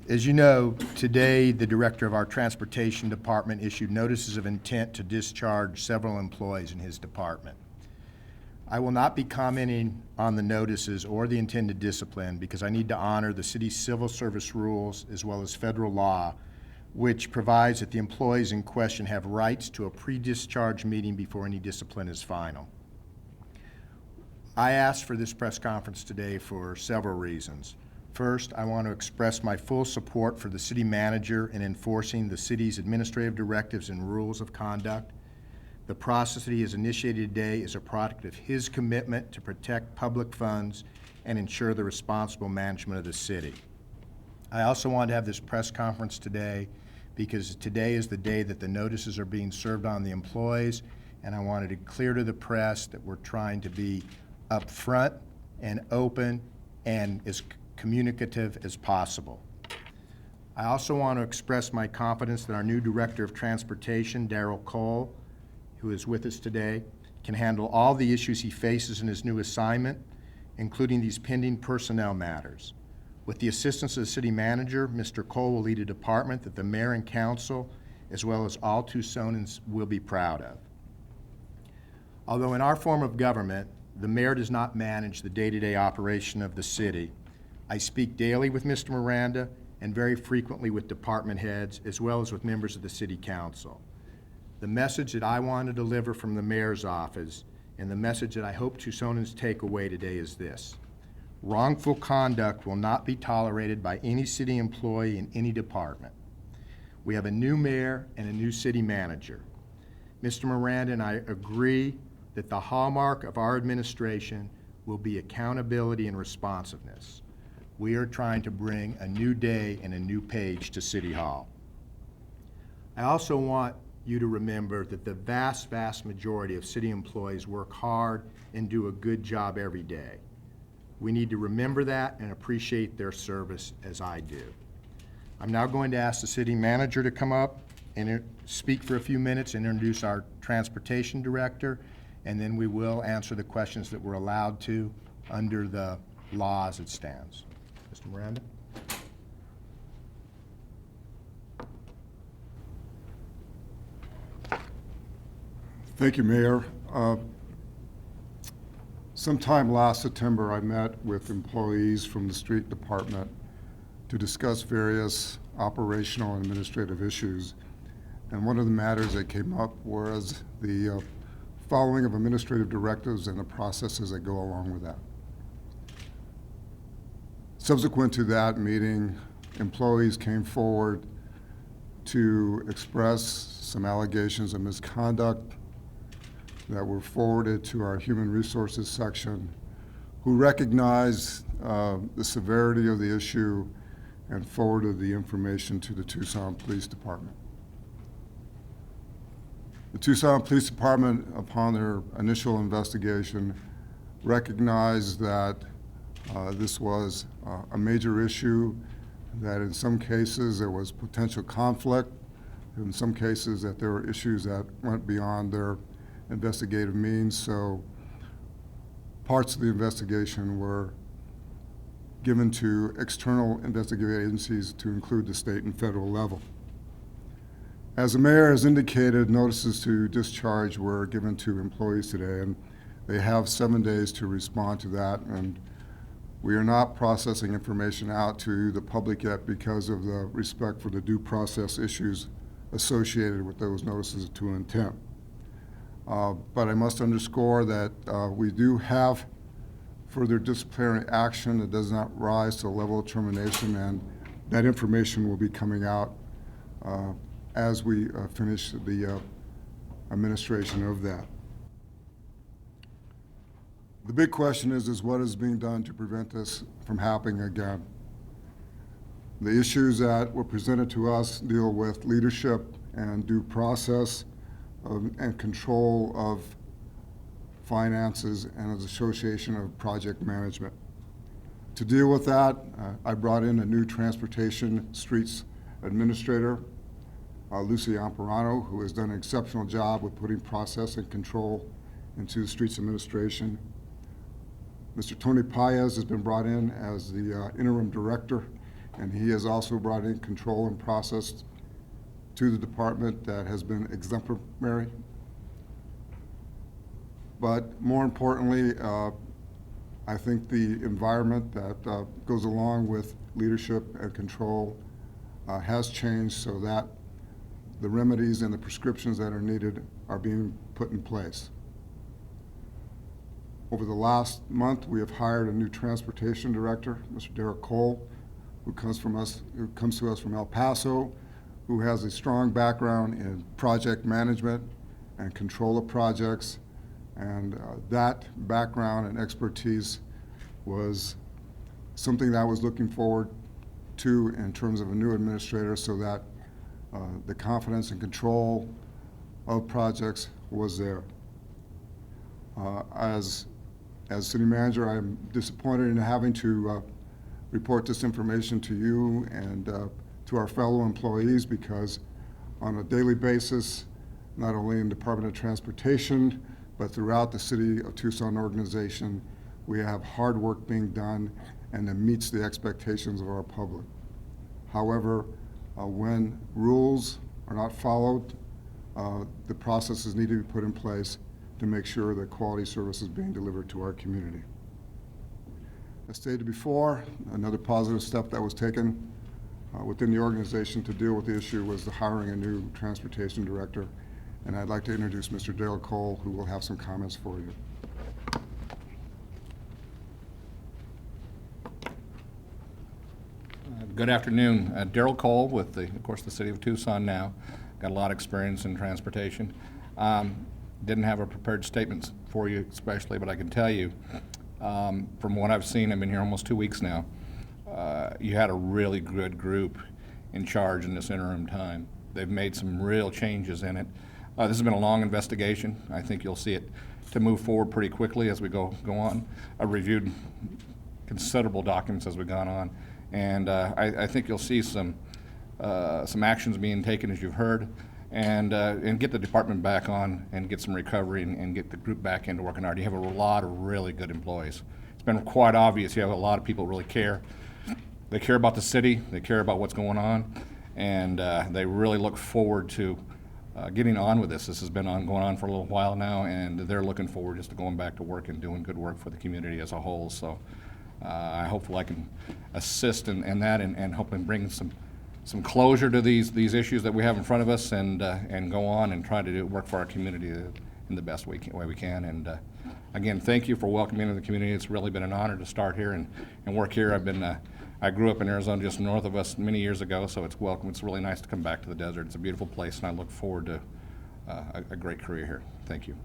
As you know, today the director of our transportation department issued notices of intent to discharge several employees in his department. I will not be commenting on the notices or the intended discipline because I need to honor the city's civil service rules as well as federal law, which provides that the employees in question have rights to a pre-discharge meeting before any discipline is final. I asked for this press conference today for several reasons. First, I want to express my full support for the city manager in enforcing the city's administrative directives and rules of conduct. The process that he has initiated today is a product of his commitment to protect public funds and ensure the responsible management of the city. I also want to have this press conference today because today is the day that the notices are being served on the employees, and I wanted to clear to the press that we're trying to be upfront and open and as communicative as possible. I also want to express my confidence that our new Director of Transportation, Darrell Cole, who is with us today, can handle all the issues he faces in his new assignment, including these pending personnel matters. With the assistance of the city manager, Mr. Cole will lead a department that the mayor and council, as well as all Tucsonans, will be proud of. Although in our form of government, the mayor does not manage the day-to-day operation of the city, I speak daily with Mr. Miranda and very frequently with department heads, as well as with members of the city council. The message that I want to deliver from the mayor's office and the message that I hope Tucsonans take away today is this: wrongful conduct will not be tolerated by any city employee in any department. We have a new mayor and a new city manager. Mr. Miranda and I agree that the hallmark of our administration will be accountability and responsiveness. We are trying to bring a new day and a new page to City Hall. I also want you to remember that the vast, vast majority of city employees work hard and do a good job every day. We need to remember that and appreciate their service as I do. I'm now going to ask the city manager to come up and speak for a few minutes and introduce our transportation director, and then we will answer the questions that we're allowed to under the law as it stands. Mr. Miranda? Thank you, Mayor. Sometime last September, I met with employees from the street department to discuss various operational and administrative issues. And one of the matters that came up was the following of administrative directives and the processes that go along with that. Subsequent to that meeting, employees came forward to express some allegations of misconduct that were forwarded to our Human Resources section, who recognized the severity of the issue and forwarded the information to the Tucson Police Department. The Tucson Police Department, upon their initial investigation, recognized that this was a major issue, that in some cases there was potential conflict, in some cases that there were issues that went beyond their investigative means, so parts of the investigation were given to external investigative agencies to include the state and federal level. As the mayor has indicated, notices to discharge were given to employees today, and they have 7 days to respond to that, and we are not processing information out to the public yet because of the respect for the due process issues associated with those notices to intent. But I must underscore that we do have further disciplinary action that does not rise to the level of termination, and that information will be coming out as we finish the administration of that. The big question is what is being done to prevent this from happening again? The issues that were presented to us deal with leadership and due process and control of finances and an association of project management. To deal with that, I brought in a new transportation streets administrator, Lucy Amparano, who has done an exceptional job with putting process and control into the streets administration. Mr. Tony Paez has been brought in as the interim director. and he has also brought in control and process to the department that has been exemplary. But more importantly, I think the environment that goes along with leadership and control has changed so that the remedies and the prescriptions that are needed are being put in place. Over the last month, we have hired a new transportation director, Mr. Derek Cole, who comes to us from El Paso, who has a strong background in project management and control of projects. And that background and expertise was something that I was looking forward to in terms of a new administrator, so that the confidence and control of projects was there. As city manager, I'm disappointed in having to report this information to you and to our fellow employees, because on a daily basis, not only in Department of Transportation, but throughout the City of Tucson organization, we have hard work being done and that meets the expectations of our public. However, when rules are not followed, the processes need to be put in place to make sure that quality service is being delivered to our community. As stated before, another positive step that was taken within the organization to deal with the issue was the hiring a new transportation director. And I'd like to introduce Mr. Dale Cole, who will have some comments for you. Good afternoon. Daryl Cole with, of course, the City of Tucson now. Got a lot of experience in transportation. Didn't have a prepared statement for you especially, but I can tell you, from what I've seen, I've been here almost 2 weeks now, you had a really good group in charge in this interim time. They've made some real changes in it. This has been a long investigation. I think you'll see it to move forward pretty quickly as we go on. I've reviewed considerable documents as we've gone on, and I think you'll see some actions being taken, as you've heard, and get the department back on and get some recovery and get the group back into working hard. You have a lot of really good employees. It's been quite obvious you have a lot of people who really care. They care about the city, they care about what's going on, and they really look forward to getting on with this. This has been going on for a little while now, and they're looking forward just to going back to work and doing good work for the community as a whole. So I hope I can assist in that and hope and bring some closure to these issues that we have in front of us, and go on and try to work for our community in the best way we can. And again, thank you for welcoming me to the community. It's really been an honor to start here and work here. I grew up in Arizona, just north of us, many years ago, so it's welcome. It's really nice to come back to the desert. It's a beautiful place, and I look forward to a great career here. Thank you.